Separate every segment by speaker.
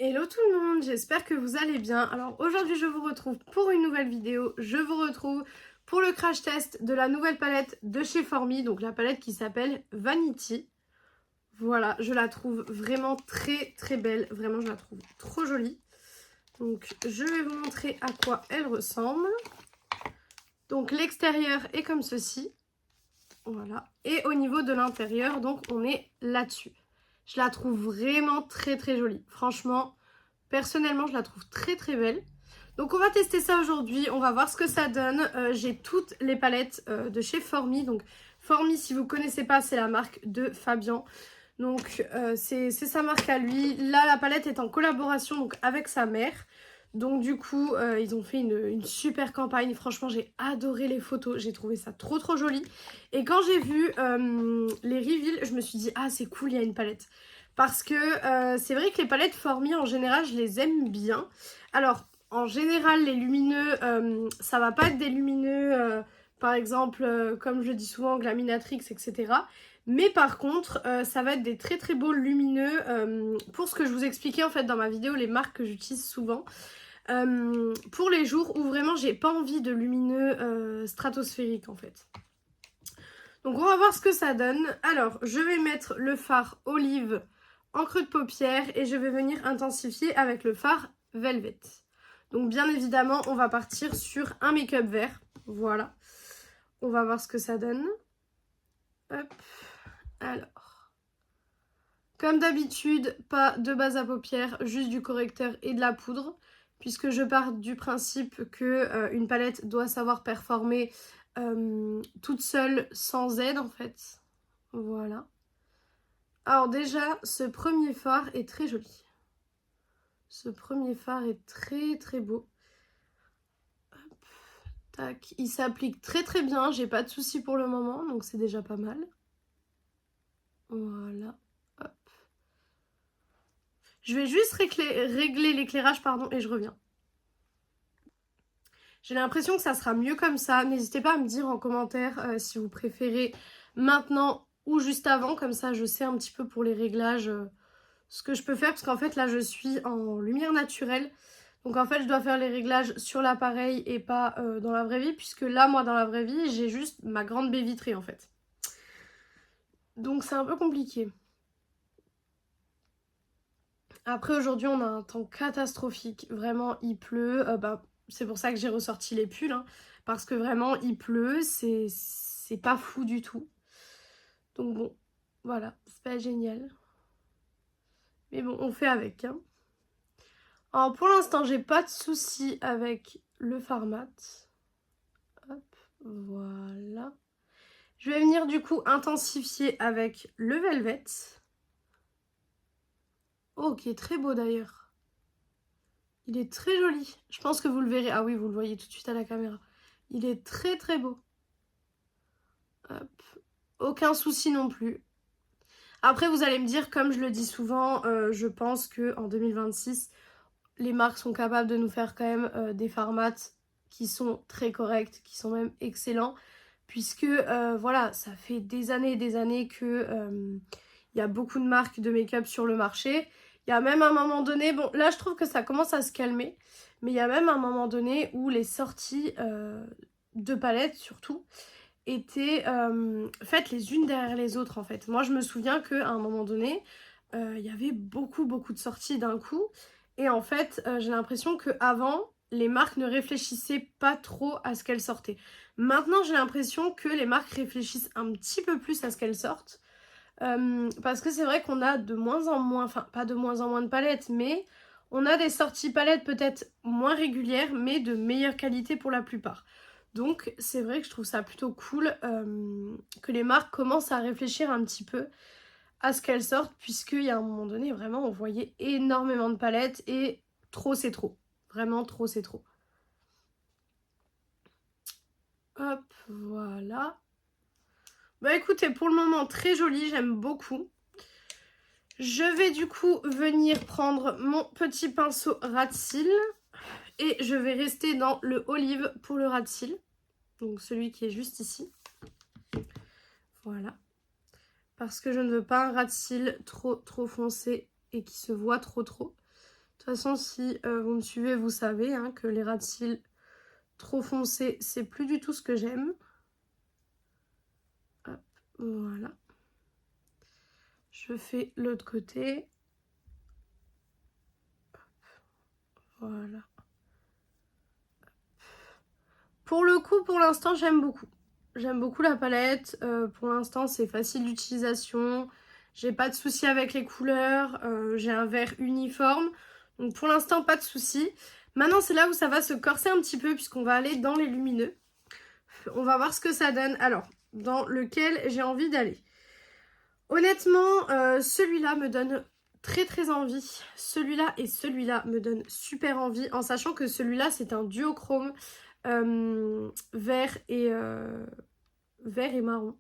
Speaker 1: Hello tout le monde, j'espère que vous allez bien. Alors aujourd'hui je vous retrouve pour une nouvelle vidéo. Je vous retrouve pour le crash test de la nouvelle palette de chez Formi. Donc la palette qui s'appelle Vanity. Voilà, je la trouve vraiment très belle. Vraiment je la trouve trop jolie. Donc je vais vous montrer à quoi elle ressemble. Donc l'extérieur est comme ceci. Voilà. Et au niveau de l'intérieur, donc on est là-dessus. Je la trouve vraiment très jolie. Franchement, personnellement, je la trouve très belle. Donc on va tester ça aujourd'hui, on va voir ce que ça donne. J'ai toutes les palettes de chez Formi. Donc Formi, si vous ne connaissez pas, c'est la marque de Fabien. Donc c'est sa marque à lui. Là, la palette est en collaboration donc, avec sa mère. Donc du coup, ils ont fait une super campagne. Franchement, j'ai adoré les photos. J'ai trouvé ça trop joli. Et quand j'ai vu les reveals, je me suis dit, ah c'est cool, il y a une palette. Parce que c'est vrai que les palettes Formi, en général, je les aime bien. Alors, en général, les lumineux, ça va pas être des lumineux, par exemple, comme je dis souvent, Glaminatrix, etc. Mais par contre, ça va être des très beaux lumineux pour ce que je vous expliquais en fait dans ma vidéo, les marques que j'utilise souvent. Pour les jours où vraiment j'ai pas envie de lumineux stratosphériques en fait. Donc on va voir ce que ça donne. Alors, je vais mettre le fard olive en creux de paupière et je vais venir intensifier avec le fard Velvet. Donc bien évidemment, on va partir sur un make-up vert. Voilà. On va voir ce que ça donne. Hop. Alors. Comme d'habitude, pas de base à paupières, juste du correcteur et de la poudre. Puisque je pars du principe que une palette doit savoir performer toute seule sans aide en fait. Voilà. Alors déjà, ce premier fard est très joli. Ce premier fard est très beau. Hop, tac. Il s'applique très bien, j'ai pas de soucis pour le moment, donc c'est déjà pas mal. Voilà. Hop. Je vais juste régler l'éclairage, pardon, et je reviens. J'ai l'impression que ça sera mieux comme ça. N'hésitez pas à me dire en commentaire si vous préférez maintenant ou juste avant. Comme ça, je sais un petit peu pour les réglages ce que je peux faire. Parce qu'en fait, là, je suis en lumière naturelle. Donc en fait, je dois faire les réglages sur l'appareil et pas dans la vraie vie. Puisque là, moi, dans la vraie vie, j'ai juste ma grande baie vitrée en fait. Donc c'est un peu compliqué. Après, aujourd'hui, on a un temps catastrophique. Vraiment, il pleut. C'est pour ça que j'ai ressorti les pulls. Hein, parce que vraiment, il pleut. C'est pas fou du tout. Donc bon, voilà. C'est pas génial. Mais bon, on fait avec. Hein. Alors, pour l'instant, j'ai pas de soucis avec le fard mat. Hop, voilà. Je vais venir du coup intensifier avec le Velvet. Oh, qui est très beau d'ailleurs. Il est très joli. Je pense que vous le verrez. Ah oui, vous le voyez tout de suite à la caméra. Il est très beau. Hop. Aucun souci non plus. Après, vous allez me dire, comme je le dis souvent, je pense qu'en 2026, les marques sont capables de nous faire quand même des formats qui sont très corrects, qui sont même excellents. Puisque, voilà, ça fait des années et des années que il y a beaucoup de marques de make-up sur le marché. Il y a même un moment donné, bon là je trouve que ça commence à se calmer, mais il y a même un moment donné où les sorties de palettes surtout étaient faites les unes derrière les autres en fait. Moi je me souviens qu'à un moment donné, il y avait beaucoup de sorties d'un coup et en fait j'ai l'impression qu'avant les marques ne réfléchissaient pas trop à ce qu'elles sortaient. Maintenant j'ai l'impression que les marques réfléchissent un petit peu plus à ce qu'elles sortent. Parce que c'est vrai qu'on a de moins en moins, enfin pas de moins en moins de palettes, mais on a des sorties palettes peut-être moins régulières, mais de meilleure qualité pour la plupart. Donc c'est vrai que je trouve ça plutôt cool que les marques commencent à réfléchir un petit peu à ce qu'elles sortent, puisqu'il y a un moment donné, vraiment, on voyait énormément de palettes et trop c'est trop. Vraiment trop c'est trop. Hop, voilà. Bah écoutez, pour le moment, très joli, j'aime beaucoup. Je vais du coup venir prendre mon petit pinceau ras de cils et je vais rester dans le olive pour le ras de cils. Donc celui qui est juste ici. Voilà. Parce que je ne veux pas un ras de cils trop foncé et qui se voit trop. toute façon, si vous me suivez, vous savez hein, que les ras de cils trop foncés, c'est plus du tout ce que j'aime. Voilà. Je fais l'autre côté. Voilà. Pour le coup, pour l'instant, j'aime beaucoup. J'aime beaucoup la palette. Pour l'instant, c'est facile d'utilisation. J'ai pas de soucis avec les couleurs. J'ai un vert uniforme. Donc pour l'instant, pas de soucis. Maintenant, c'est là où ça va se corser un petit peu puisqu'on va aller dans les lumineux. On va voir ce que ça donne. Alors, dans lequel j'ai envie d'aller. Honnêtement, celui-là me donne très envie. Celui-là et celui-là me donnent super envie. En sachant que celui-là, c'est un duochrome vert et marron.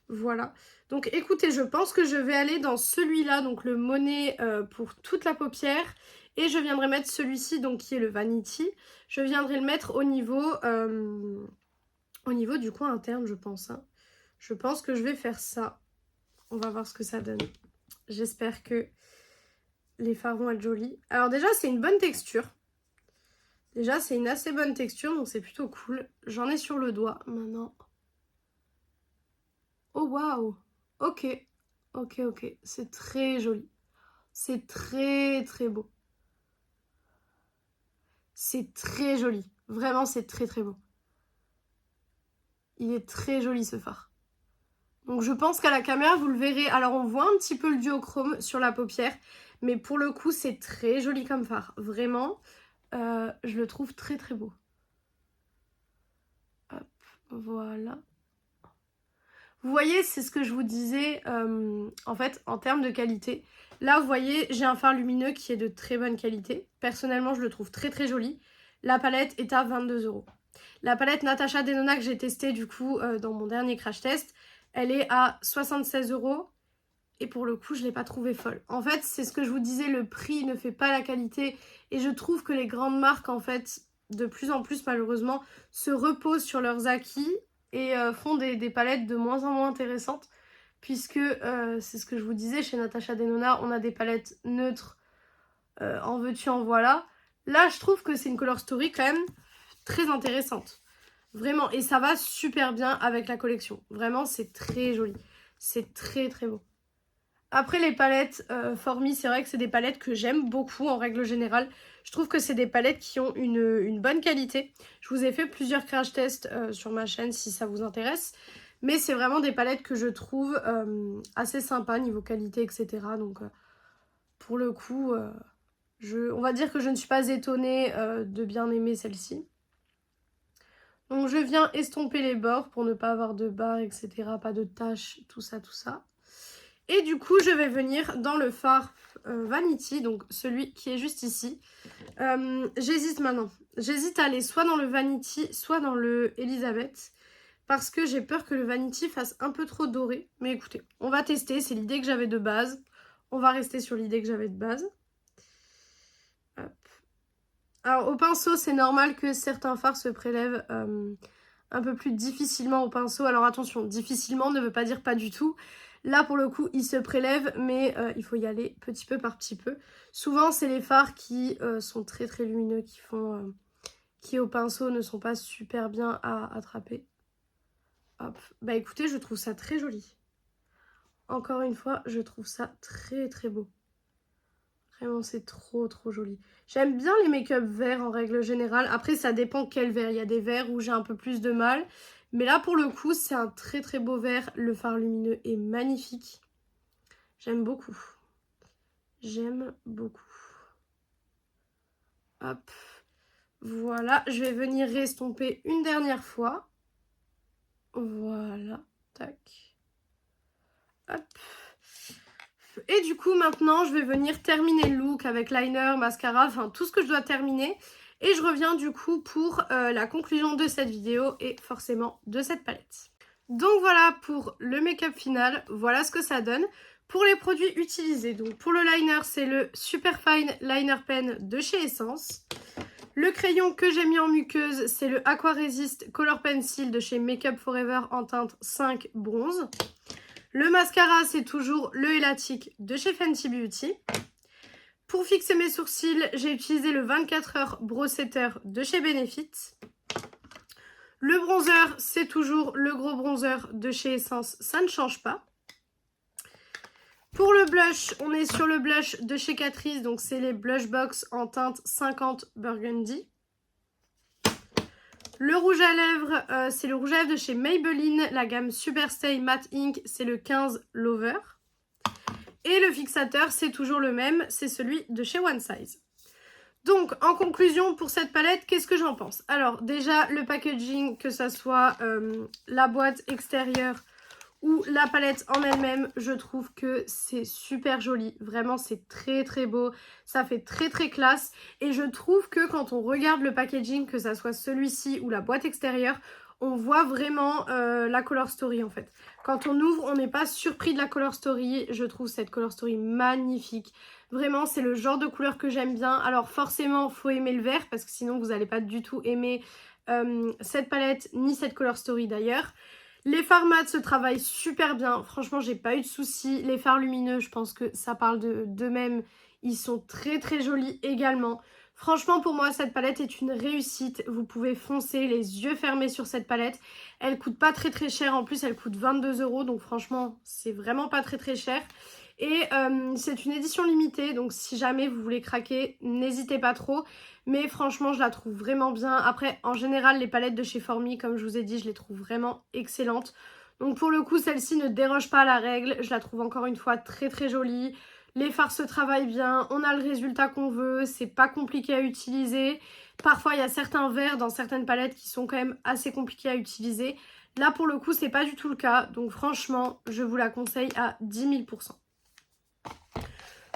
Speaker 1: Voilà. Donc écoutez, je pense que je vais aller dans celui-là, donc le Monet pour toute la paupière. Et je viendrai mettre celui-ci, donc qui est le Vanity. Je viendrai le mettre au niveau du coin interne, je pense. Hein. Je pense que je vais faire ça. On va voir ce que ça donne. J'espère que les fards vont être jolis. Alors déjà, c'est une bonne texture. Déjà, c'est une assez bonne texture, donc c'est plutôt cool. J'en ai sur le doigt maintenant. Oh waouh! Ok, ok. C'est très joli. C'est très beau. C'est très joli. Vraiment, c'est très beau. Il est très joli ce fard. Donc je pense qu'à la caméra, vous le verrez. Alors on voit un petit peu le duochrome sur la paupière. Mais pour le coup, c'est très joli comme fard. Vraiment, je le trouve très beau. Hop, voilà. Vous voyez, c'est ce que je vous disais, en fait, en termes de qualité. Là, vous voyez, j'ai un fard lumineux qui est de très bonne qualité. Personnellement, je le trouve très joli. La palette est à 22 €. La palette Natasha Denona que j'ai testée, du coup, dans mon dernier crash test, elle est à 76 €. Et pour le coup, je ne l'ai pas trouvée folle. En fait, c'est ce que je vous disais, le prix ne fait pas la qualité. Et je trouve que les grandes marques, en fait, de plus en plus, malheureusement, se reposent sur leurs acquis et font des palettes de moins en moins intéressantes. Puisque, c'est ce que je vous disais, chez Natasha Denona, on a des palettes neutres, en veux-tu, en voilà. Là, je trouve que c'est une color story quand même très intéressante. Vraiment, et ça va super bien avec la collection. Vraiment, c'est très joli. C'est très beau. Après les palettes Formi, c'est vrai que c'est des palettes que j'aime beaucoup en règle générale. Je trouve que c'est des palettes qui ont une bonne qualité. Je vous ai fait plusieurs crash tests sur ma chaîne si ça vous intéresse. Mais c'est vraiment des palettes que je trouve assez sympas niveau qualité, etc. Donc pour le coup, on va dire que je ne suis pas étonnée de bien aimer celle-ci. Donc je viens estomper les bords pour ne pas avoir de barres, etc. Pas de taches, tout ça. Et du coup, je vais venir dans le fard Vanity, donc celui qui est juste ici. J'hésite maintenant. J'hésite à aller soit dans le Vanity, soit dans le Elisabeth. Parce que j'ai peur que le Vanity fasse un peu trop doré. Mais écoutez, on va tester. C'est l'idée que j'avais de base. On va rester sur l'idée que j'avais de base. Hop. Alors, au pinceau, c'est normal que certains fards se prélèvent un peu plus difficilement au pinceau. Alors attention, difficilement ne veut pas dire pas du tout. Là, pour le coup, il se prélève, mais il faut y aller petit peu par petit peu. Souvent, c'est les fards qui sont très lumineux, qui au pinceau ne sont pas super bien à attraper. Hop. Bah écoutez, je trouve ça très joli. Encore une fois, je trouve ça très beau. Vraiment, c'est trop joli. J'aime bien les make-up verts en règle générale. Après, ça dépend quel vert. Il y a des verts où j'ai un peu plus de mal. Mais là, pour le coup, c'est un très beau vert. Le fard lumineux est magnifique. J'aime beaucoup. J'aime beaucoup. Hop. Voilà. Je vais venir restomper une dernière fois. Voilà. Tac. Hop. Et du coup, maintenant, je vais venir terminer le look avec liner, mascara, enfin tout ce que je dois terminer. Et je reviens du coup pour la conclusion de cette vidéo et forcément de cette palette. Donc voilà pour le make-up final, voilà ce que ça donne. Pour les produits utilisés, donc pour le liner, c'est le Super Fine Liner Pen de chez Essence. Le crayon que j'ai mis en muqueuse, c'est le Aqua Resist Color Pencil de chez Make Up Forever en teinte 5 bronze. Le mascara, c'est toujours le Elatic de chez Fenty Beauty. Pour fixer mes sourcils, j'ai utilisé le 24 heures Brow Setter de chez Benefit. Le bronzer, c'est toujours le gros bronzer de chez Essence, ça ne change pas. Pour le blush, on est sur le blush de chez Catrice, donc c'est les Blush Box en teinte 50 Burgundy. Le rouge à lèvres, c'est le rouge à lèvres de chez Maybelline, la gamme Superstay Matte Ink, c'est le 15 Lover. Et le fixateur, c'est toujours le même, c'est celui de chez One Size. Donc, en conclusion, pour cette palette, qu'est-ce que j'en pense? Alors, déjà, le packaging, que ça soit la boîte extérieure ou la palette en elle-même, je trouve que c'est super joli. Vraiment, c'est très très beau. Ça fait très très classe. Et je trouve que quand on regarde le packaging, que ça soit celui-ci ou la boîte extérieure, on voit vraiment la color story en fait. Quand on ouvre, on n'est pas surpris de la color story. Je trouve cette color story magnifique. Vraiment, c'est le genre de couleur que j'aime bien. Alors forcément, il faut aimer le vert parce que sinon vous n'allez pas du tout aimer cette palette ni cette color story d'ailleurs. Les fards mat se travaillent super bien. Franchement, j'ai pas eu de soucis. Les fards lumineux, je pense que ça parle d'eux-mêmes. Ils sont très très jolis également. Franchement, pour moi, cette palette est une réussite. Vous pouvez foncer les yeux fermés sur cette palette. Elle coûte pas très très cher. En plus, elle coûte 22 €. Donc franchement, c'est vraiment pas très très cher. Et c'est une édition limitée. Donc si jamais vous voulez craquer, n'hésitez pas trop. Mais franchement, je la trouve vraiment bien. Après, en général, les palettes de chez Formy, comme je vous ai dit, je les trouve vraiment excellentes. Donc pour le coup, celle-ci ne déroge pas à la règle. Je la trouve encore une fois très très jolie. Les fards se travaillent bien, on a le résultat qu'on veut, c'est pas compliqué à utiliser. Parfois, il y a certains verts dans certaines palettes qui sont quand même assez compliqués à utiliser. Là, pour le coup, c'est pas du tout le cas. Donc franchement, je vous la conseille à 10 000 %.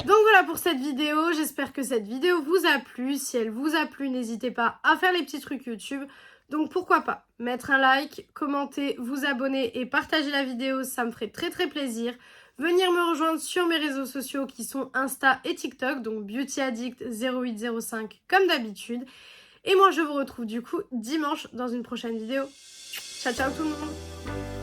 Speaker 1: Donc voilà pour cette vidéo, j'espère que cette vidéo vous a plu. Si elle vous a plu, n'hésitez pas à faire les petits trucs YouTube. Donc pourquoi pas mettre un like, commenter, vous abonner et partager la vidéo, ça me ferait très très plaisir. Venir me rejoindre sur mes réseaux sociaux qui sont Insta et TikTok, donc Beauty Addict 0805 comme d'habitude. Et moi je vous retrouve du coup dimanche dans une prochaine vidéo. Ciao ciao tout le monde!